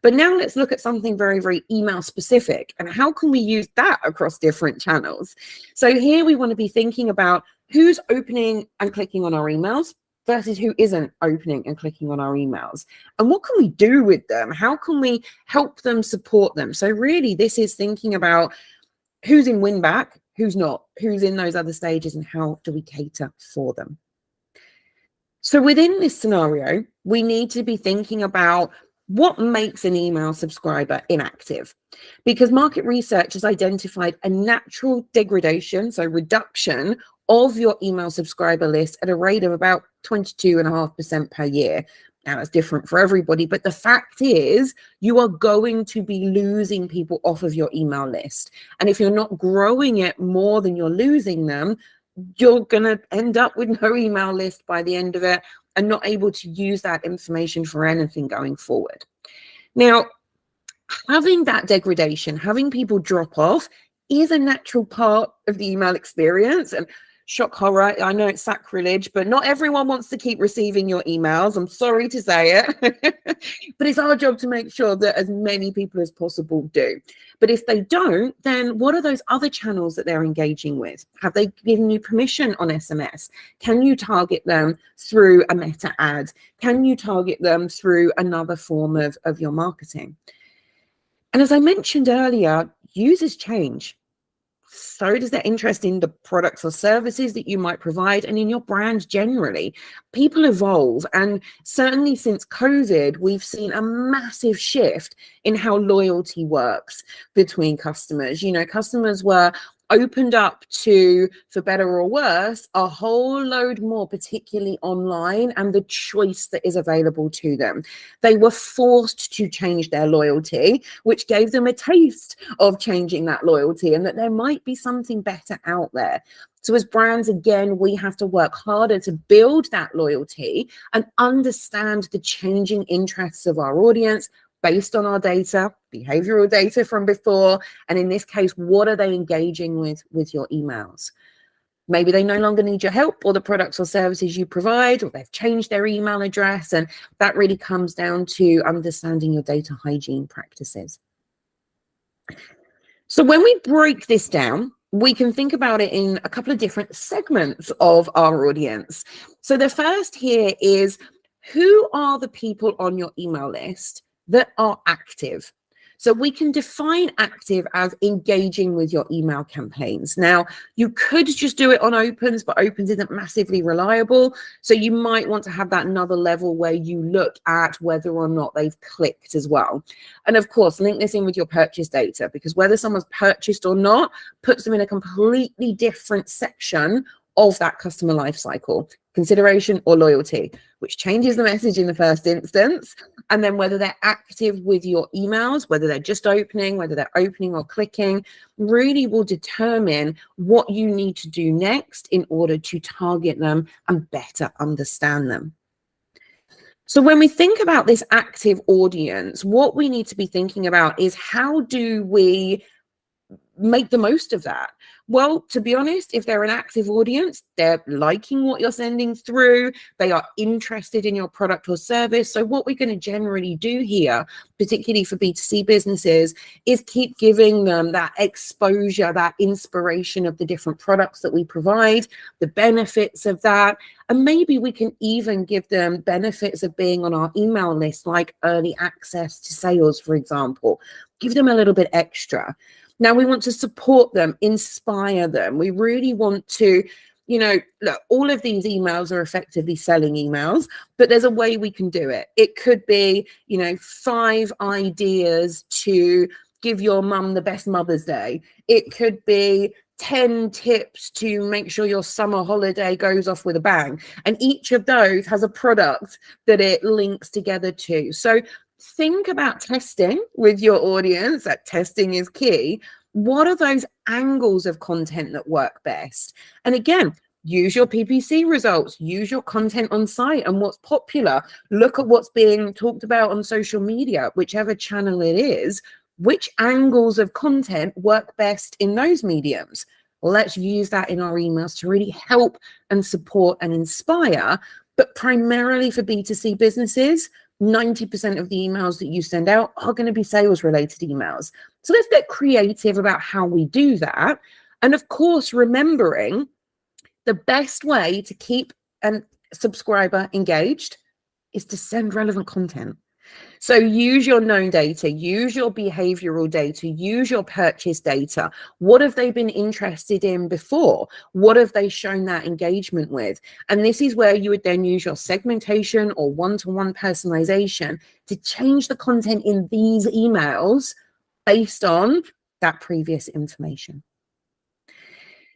But now let's look at something very, very email specific, and how can we use that across different channels? So here we want to be thinking about who's opening and clicking on our emails versus who isn't opening and clicking on our emails. And what can we do with them? How can we help them, support them? So really, this is thinking about who's in win back, who's not, who's in those other stages, and how do we cater for them? So within this scenario, we need to be thinking about what makes an email subscriber inactive, because market research has identified a natural degradation, so reduction of your email subscriber list at a rate of about 22.5% per year. Now, that's different for everybody, but the fact is you are going to be losing people off of your email list. And if you're not growing it more than you're losing them, you're going to end up with no email list by the end of it and not able to use that information for anything going forward. Now, having that degradation, having people drop off is a natural part of the email experience. And shock horror, I know it's sacrilege, but not everyone wants to keep receiving your emails. I'm sorry to say it, but it's our job to make sure that as many people as possible do. But if they don't, then what are those other channels that they're engaging with? Have they given you permission on SMS? Can you target them through a meta ad? Can you target them through another form of your marketing? And as I mentioned earlier, users change. So does their interest in the products or services that you might provide and in your brand generally. People evolve, and certainly since COVID, we've seen a massive shift in how loyalty works between customers. You know, customers were opened up to, for better or worse, a whole load more, particularly online, and the choice that is available to them. They were forced to change their loyalty, which gave them a taste of changing that loyalty and that there might be something better out there. So as brands, again, we have to work harder to build that loyalty and understand the changing interests of our audience based on our data, behavioral data from before, and in this case, what are they engaging with your emails? Maybe they no longer need your help or the products or services you provide, or they've changed their email address, and that really comes down to understanding your data hygiene practices. So when we break this down, we can think about it in a couple of different segments of our audience. So the first here is, who are the people on your email list that are active? So we can define active as engaging with your email campaigns. Now, you could just do it on opens, but opens isn't massively reliable. So you might want to have that another level where you look at whether or not they've clicked as well. And of course, link this in with your purchase data, because whether someone's purchased or not puts them in a completely different section of that customer life cycle, consideration or loyalty, which changes the message in the first instance. And then whether they're active with your emails, whether they're just opening, whether they're opening or clicking, really will determine what you need to do next in order to target them and better understand them. So when we think about this active audience, what we need to be thinking about is, how do we make the most of that? Well, to be honest, if they're an active audience, they're liking what you're sending through, they are interested in your product or service. So what we're going to generally do here, particularly for B2C businesses, is keep giving them that exposure, that inspiration of the different products that we provide, the benefits of that. And maybe we can even give them benefits of being on our email list, like early access to sales, for example. Give them a little bit extra. Now, we want to support them, inspire them. We really want to, look, all of these emails are effectively selling emails, but there's a way we can do it. It could be, 5 ideas to give your mum the best Mother's Day. It could be 10 tips to make sure your summer holiday goes off with a bang. And each of those has a product that it links together to. So think about testing with your audience. That testing is key. What are those angles of content that work best? And again, use your PPC results, use your content on site and what's popular. Look at what's being talked about on social media, whichever channel it is. Which angles of content work best in those mediums? Let's use that in our emails to really help and support and inspire. But primarily for B2C businesses, 90% of the emails that you send out are going to be sales related emails. So let's get creative about how we do that. And of course, remembering the best way to keep a subscriber engaged is to send relevant content. So use your known data, use your behavioral data, use your purchase data. What have they been interested in before? What have they shown that engagement with? And this is where you would then use your segmentation or one-to-one personalization to change the content in these emails based on that previous information.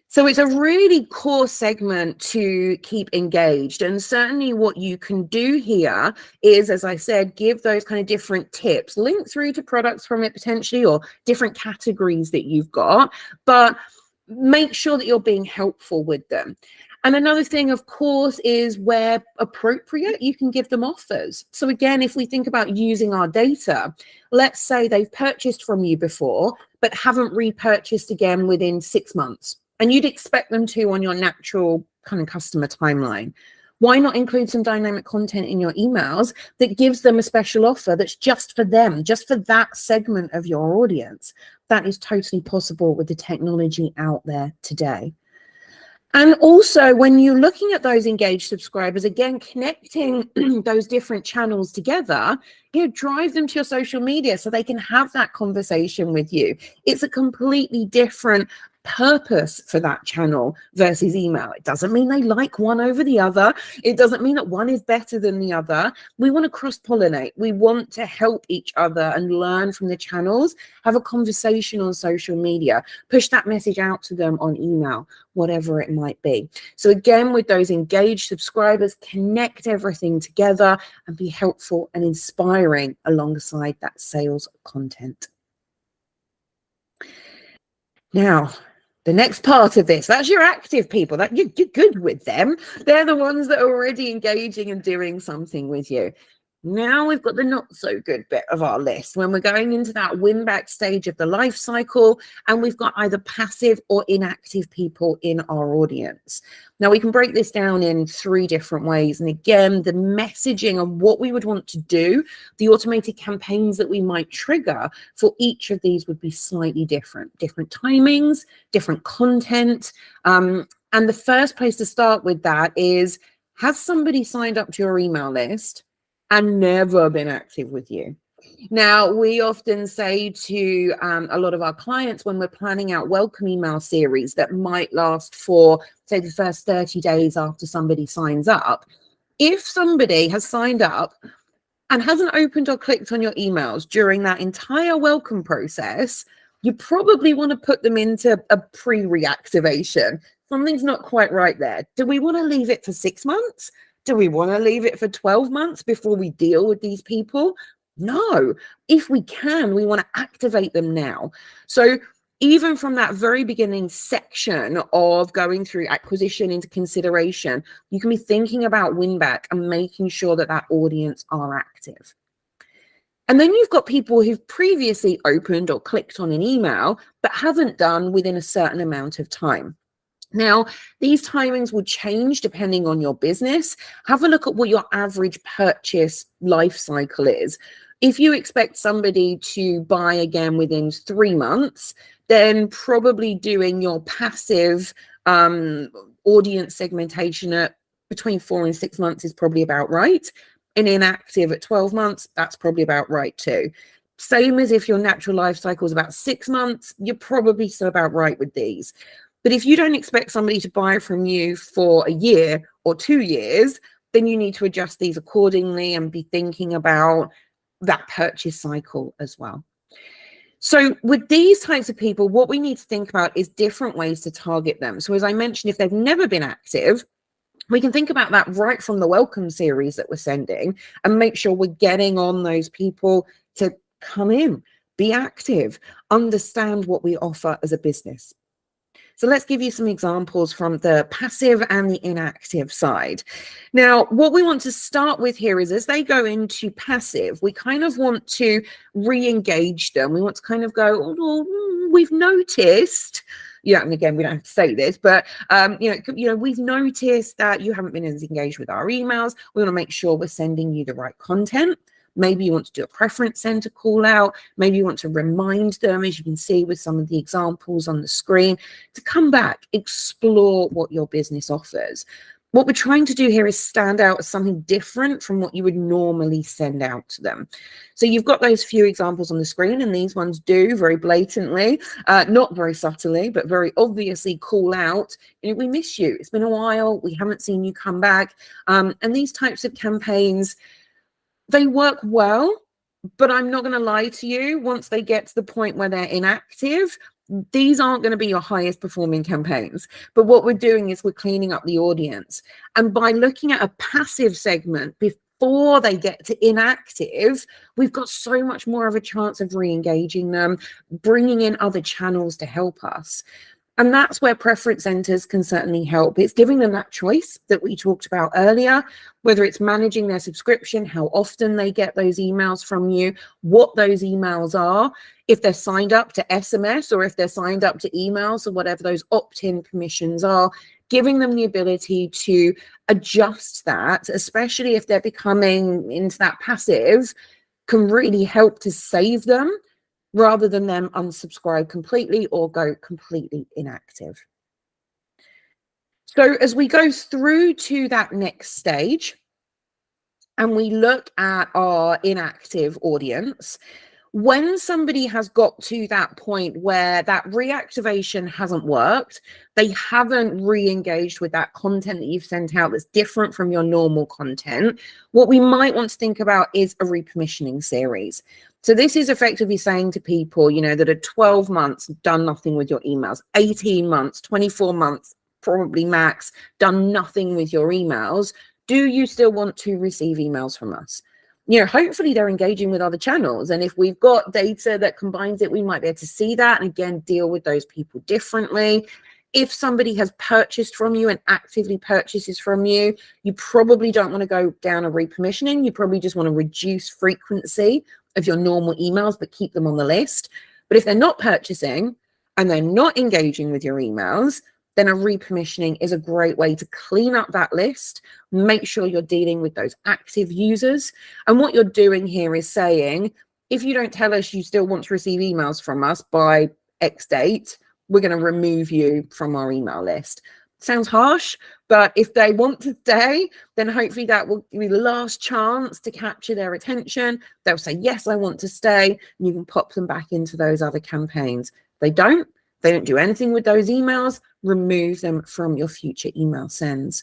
So it's a really core segment to keep engaged. And certainly what you can do here is, as I said, give those kind of different tips, link through to products from it potentially, or different categories that you've got, but make sure that you're being helpful with them. And another thing, of course, is where appropriate, you can give them offers. So again, if we think about using our data, let's say they've purchased from you before, but haven't repurchased again within 6 months. And you'd expect them to on your natural kind of customer timeline. Why not include some dynamic content in your emails that gives them a special offer that's just for them, just for that segment of your audience? That is totally possible with the technology out there today. And also, when you're looking at those engaged subscribers, again, connecting those different channels together, drive them to your social media so they can have that conversation with you. It's a completely different purpose for that channel versus email. It doesn't mean they like one over the other. It doesn't mean that one is better than the other. We want to cross-pollinate. We want to help each other and learn from the channels, have a conversation on social media, push that message out to them on email, whatever it might be. So again, with those engaged subscribers, connect everything together and be helpful and inspiring alongside that sales content. Now, the next part of this, that's your active people, that you're good with them. They're the ones that are already engaging and doing something with you. Now we've got the not so good bit of our list when we're going into that win back stage of the life cycle, and we've got either passive or inactive people in our audience. Now we can break this down in 3 different ways. And again, the messaging and what we would want to do, the automated campaigns that we might trigger for each of these would be slightly different timings, different content. And the first place to start with that is, has somebody signed up to your email list and never been active with you? Now, we often say to a lot of our clients when we're planning out welcome email series that might last for, say, the first 30 days after somebody signs up, if somebody has signed up and hasn't opened or clicked on your emails during that entire welcome process, you probably want to put them into a pre-reactivation. Something's not quite right there. Do we want to leave it for 6 months? Do we want to leave it for 12 months before we deal with these people? No. If we can, we want to activate them now. So even from that very beginning section of going through acquisition into consideration, you can be thinking about win back and making sure that that audience are active. And then you've got people who've previously opened or clicked on an email, but haven't done within a certain amount of time. Now, these timings will change depending on your business. Have a look at what your average purchase life cycle is. If you expect somebody to buy again within 3 months, then probably doing your passive audience segmentation at between 4 and 6 months is probably about right. And inactive at 12 months, that's probably about right too. Same as if your natural life cycle is about 6 months, you're probably still about right with these. But if you don't expect somebody to buy from you for a year or 2 years, then you need to adjust these accordingly and be thinking about that purchase cycle as well. So with these types of people, what we need to think about is different ways to target them. So as I mentioned, if they've never been active, we can think about that right from the welcome series that we're sending and make sure we're getting on those people to come in, be active, understand what we offer as a business. So let's give you some examples from the passive and the inactive side. Now, what we want to start with here is as they go into passive, we kind of want to re-engage them. We want to kind of go, oh, we've noticed, and again, we don't have to say this, but we've noticed that you haven't been as engaged with our emails. We want to make sure we're sending you the right content. Maybe you want to do a preference center call out. Maybe you want to remind them, as you can see with some of the examples on the screen, to come back, explore what your business offers. What we're trying to do here is stand out as something different from what you would normally send out to them. So you've got those few examples on the screen, and these ones do very blatantly, not very subtly, but very obviously call out, we miss you. It's been a while. We haven't seen you come back. And these types of campaigns, they work well, but I'm not going to lie to you, once they get to the point where they're inactive, these aren't going to be your highest performing campaigns. But what we're doing is we're cleaning up the audience. And by looking at a passive segment before they get to inactive, we've got so much more of a chance of re-engaging them, bringing in other channels to help us. And that's where preference centers can certainly help. It's giving them that choice that we talked about earlier, whether it's managing their subscription, how often they get those emails from you, what those emails are, if they're signed up to SMS or if they're signed up to emails or whatever those opt-in permissions are, giving them the ability to adjust that, especially if they're becoming into that passive, can really help to save them, rather than them unsubscribe completely or go completely inactive. So as we go through to that next stage and we look at our inactive audience, when somebody has got to that point where that reactivation hasn't worked, they haven't re-engaged with that content that you've sent out that's different from your normal content, what we might want to think about is a repermissioning series. So this is effectively saying to people, that are 12 months, done nothing with your emails, 18 months, 24 months, probably max, done nothing with your emails. Do you still want to receive emails from us? Hopefully they're engaging with other channels. And if we've got data that combines it, we might be able to see that and again, deal with those people differently. If somebody has purchased from you and actively purchases from you, you probably don't want to go down a repermissioning. You probably just want to reduce frequency of your normal emails, but keep them on the list. But if they're not purchasing and they're not engaging with your emails, then a repermissioning is a great way to clean up that list, make sure you're dealing with those active users. And what you're doing here is saying, if you don't tell us you still want to receive emails from us by X date, we're going to remove you from our email list. Sounds harsh, but if they want to stay, then hopefully that will be the last chance to capture their attention. They'll say, yes, I want to stay. And you can pop them back into those other campaigns. If they don't do anything with those emails, remove them from your future email sends.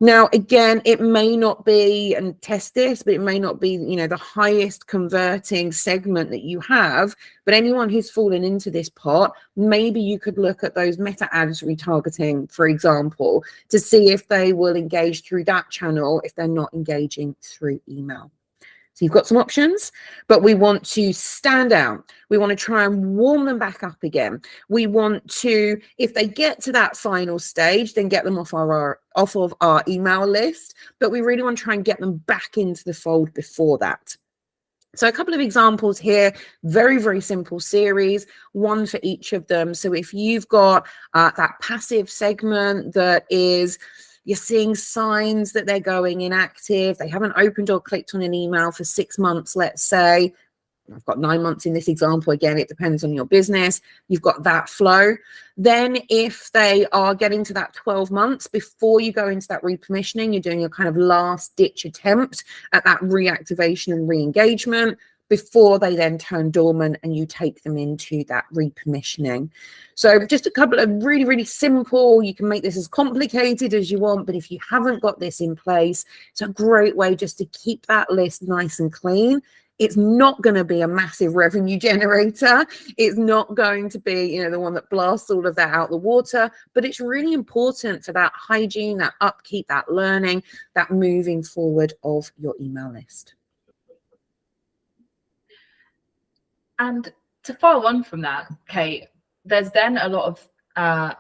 Now, again, it may not be, and test this, but it may not be, the highest converting segment that you have, but anyone who's fallen into this pot, maybe you could look at those meta ads retargeting, for example, to see if they will engage through that channel if they're not engaging through email. So you've got some options, but we want to stand out. We want to try and warm them back up again. We want to, if they get to that final stage, then get them off of our email list, but we really want to try and get them back into the fold before that. So a couple of examples here, very, very simple series, one for each of them. So if you've got that passive segment that is, you're seeing signs that they're going inactive, they haven't opened or clicked on an email for 6 months, let's say. I've got 9 months in this example. Again, it depends on your business. You've got that flow. Then if they are getting to that 12 months before you go into that repermissioning, you're doing a kind of last ditch attempt at that reactivation and re-engagement before they then turn dormant and you take them into that repermissioning. So just a couple of really, really simple, you can make this as complicated as you want, but if you haven't got this in place, it's a great way just to keep that list nice and clean. It's not going to be a massive revenue generator. It's not going to be, the one that blasts all of that out the water, but it's really important for that hygiene, that upkeep, that learning, that moving forward of your email list. And to follow on from that, Kate, there's then a lot of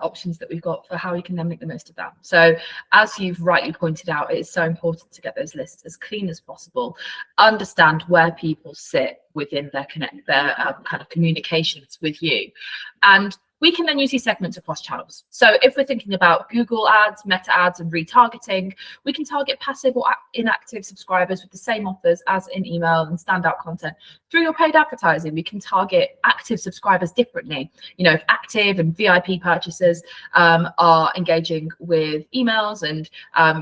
options that we've got for how we can then make the most of that. So as you've rightly pointed out, it is so important to get those lists as clean as possible, understand where people sit within their kind of communications with you. And We can then use these segments across channels. So if we're thinking about Google ads, meta ads, and retargeting, we can target passive or inactive subscribers with the same offers as in email and standout content. Through your paid advertising, we can target active subscribers differently. You know, if active and VIP purchasers are engaging with emails and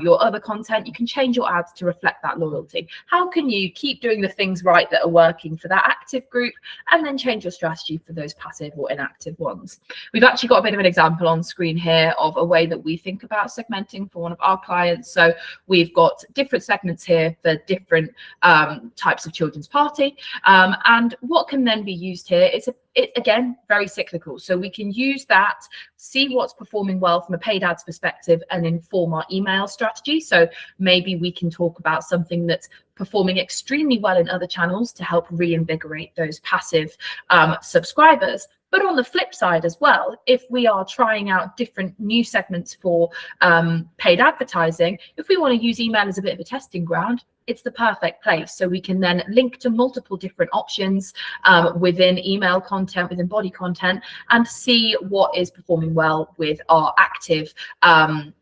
your other content, you can change your ads to reflect that loyalty. How can you keep doing the things right that are working for that active group and then change your strategy for those passive or inactive ones? We've actually got a bit of an example on screen here of a way that we think about segmenting for one of our clients. So we've got different segments here for different types of children's party. And what can then be used here is again, very cyclical. So we can use that, see what's performing well from a paid ads perspective and inform our email strategy. So maybe we can talk about something that's performing extremely well in other channels to help reinvigorate those passive subscribers. But on the flip side as well, if we are trying out different new segments for paid advertising, if we want to use email as a bit of a testing ground, it's the perfect place. So we can then link to multiple different options within email content, within body content, and see what is performing well with our active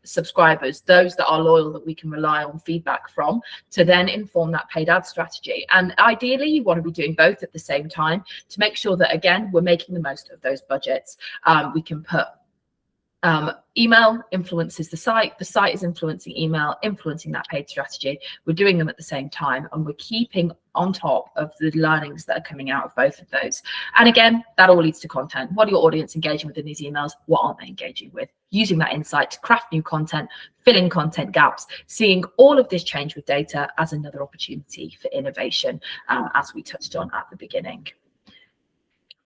subscribers, those that are loyal, that we can rely on feedback from to then inform that paid ad strategy. And ideally, you want to be doing both at the same time to make sure that, again, we're making the most of those budgets. We can put email influences the site is influencing email, influencing that paid strategy. We're doing them at the same time, and we're keeping on top of the learnings that are coming out of both of those. And again, that all leads to content. What are your audience engaging with in these emails? What aren't they engaging with? Using that insight to craft new content, filling content gaps, seeing all of this change with data as another opportunity for innovation, as we touched on at the beginning.